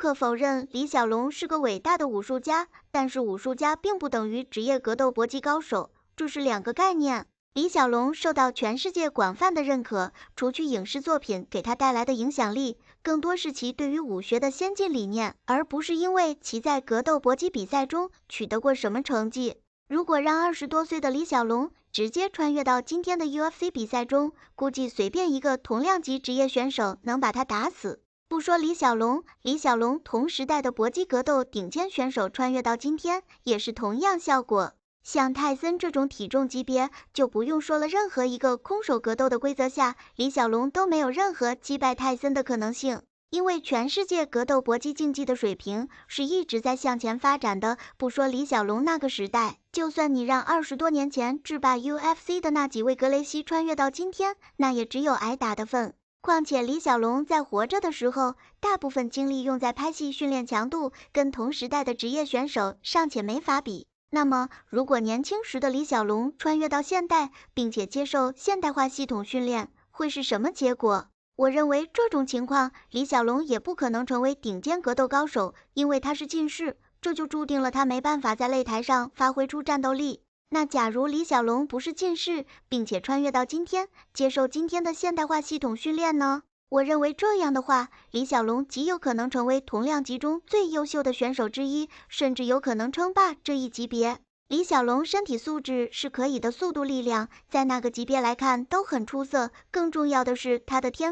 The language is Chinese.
可否认，李小龙是个伟大的武术家，但是武术家并不等于职业格斗搏击高手，这是两个概念。李小龙受到全世界广泛的认可，除去影视作品给他带来的影响力，更多是其对于武学的先进理念，而不是因为其在格斗搏击比赛中取得过什么成绩。如果让20多岁的李小龙直接穿越到今天的 UFC 比赛中，估计随便一个同量级职业选手能把他打死。不说李小龙同时代的搏击格斗顶尖选手穿越到今天，也是同样效果。像泰森这种体重级别，就不用说了，任何一个空手格斗的规则下，李小龙都没有任何击败泰森的可能性。因为全世界格斗搏击竞技的水平是一直在向前发展的，不说李小龙那个时代，就算你让20多年前制霸 UFC 的那几位格雷西穿越到今天，那也只有挨打的份。况且李小龙在活着的时候，大部分精力用在拍戏训练，强度跟同时代的职业选手尚且没法比。那么，如果年轻时的李小龙穿越到现代，并且接受现代化系统训练，会是什么结果？我认为这种情况，李小龙也不可能成为顶尖格斗高手，因为他是近视，这就注定了他没办法在擂台上发挥出战斗力。那假如李小龙不是近视，并且穿越到今天，接受今天的现代化系统训练呢？我认为这样的话，李小龙极有可能成为同量级中最优秀的选手之一，甚至有可能称霸这一级别。李小龙身体素质是可以的，速度力量在那个级别来看都很出色，更重要的是他的天